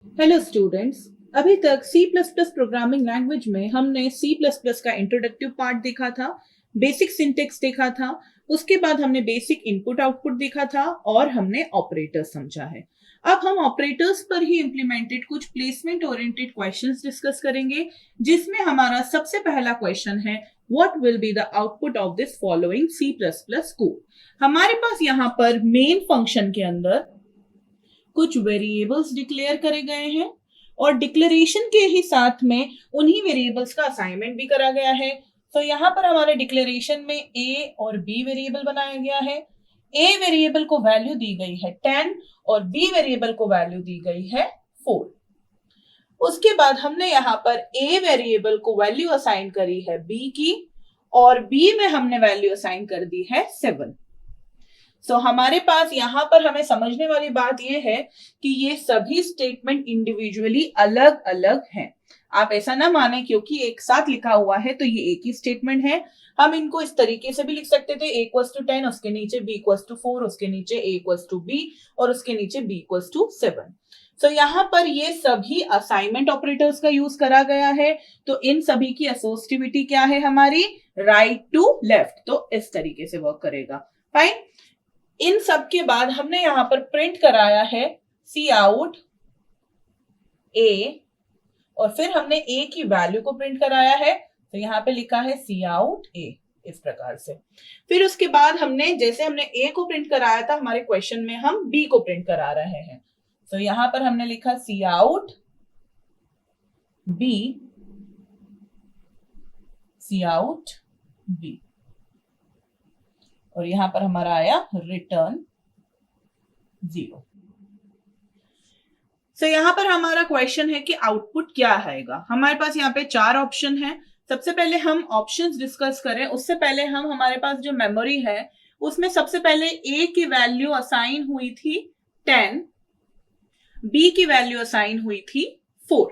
Hello students. अभी तक C++ programming language में हमने C++ का इंट्रोडक्टिव पार्ट देखा था, बेसिक सिंटेक्स देखा था, उसके बाद हमने बेसिक इनपुट आउटपुट देखा था और हमने ऑपरेटर्स समझा है। अब हम ऑपरेटर्स पर ही इंप्लीमेंटेड कुछ प्लेसमेंट ओरिएंटेड क्वेश्चंस डिस्कस करेंगे, जिसमें हमारा सबसे पहला क्वेश्चन है what will be the output of this following C++ code. हमारे पास यहाँ पर मेन फंक्शन के अंदर कुछ वेरिएबल्स डिक्लेयर करे गए हैं और डिक्लेरेशन के ही साथ में उन्हीं वेरिएबल्स का असाइनमेंट भी करा गया है। तो यहाँ पर हमारे डिक्लेरेशन में a और b वेरिएबल बनाया गया है। a वेरिएबल को वैल्यू दी गई है 10 और b वेरिएबल को वैल्यू दी गई है 4। उसके बाद हमने यहाँ पर a वेरिएबल को वैल्यू असाइन करी है b की और b में हमने वैल्यू असाइन कर दी है 7। सो हमारे पास यहाँ पर हमें समझने वाली बात यह है कि ये सभी स्टेटमेंट इंडिविजुअली अलग अलग हैं। आप ऐसा ना माने क्योंकि एक साथ लिखा हुआ है तो ये एक ही स्टेटमेंट है। हम इनको इस तरीके से भी लिख सकते थे a = 10, उसके नीचे b = 4, उसके नीचे a = b और उसके नीचे b = 7। सो यहाँ पर ये सभी असाइनमेंट ऑपरेटर्स का यूज करा गया है। तो इन सभी की एसोसिएटिविटी क्या है हमारी, राइट टू लेफ्ट। तो इस तरीके से वर्क करेगा। फाइन। इन सब के बाद हमने यहां पर प्रिंट कराया है Cout A और फिर हमने A की वैल्यू को प्रिंट कराया है। तो यहाँ पे लिखा है Cout A इस प्रकार से। फिर उसके बाद हमने जैसे हमने A को प्रिंट कराया था, हमारे क्वेश्चन में हम B को प्रिंट करा रहे हैं। तो यहाँ पर हमने लिखा Cout B और यहां पर हमारा आया रिटर्न 0। सो यहां पर हमारा क्वेश्चन है कि आउटपुट क्या आएगा। हमारे पास यहाँ पे 4 ऑप्शन है। सबसे पहले हम ऑप्शंस डिस्कस करें उससे पहले हमारे पास जो मेमोरी है उसमें सबसे पहले A की वैल्यू असाइन हुई थी 10, B की वैल्यू असाइन हुई थी 4।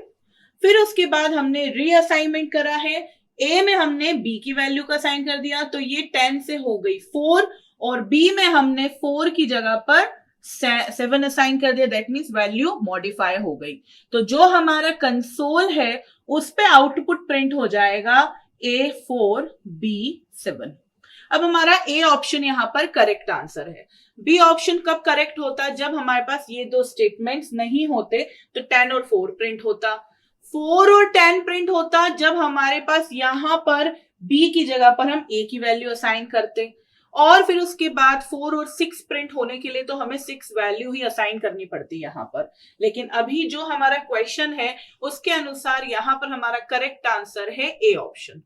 फिर उसके बाद हमने रीअसाइनमेंट करा है। A में हमने B की वैल्यू का असाइन कर दिया तो ये 10 से हो गई 4 और B में हमने 4 की जगह पर 7 असाइन कर दिया। दैट मीन्स वैल्यू मॉडिफाई हो गई। तो जो हमारा कंसोल है उस पे आउटपुट प्रिंट हो जाएगा A4 B7। अब हमारा A ऑप्शन यहां पर करेक्ट आंसर है। B ऑप्शन कब करेक्ट होता, जब हमारे पास ये दो स्टेटमेंट्स नहीं होते तो 10 और 4 प्रिंट होता। 4 और 10 प्रिंट होता जब हमारे पास यहां पर B की जगह पर हम A की वैल्यू असाइन करते और फिर उसके बाद 4 और 6 प्रिंट होने के लिए तो हमें 6 वैल्यू ही असाइन करनी पड़ती यहां पर। लेकिन अभी जो हमारा क्वेश्चन है उसके अनुसार यहां पर हमारा करेक्ट आंसर है A ऑप्शन।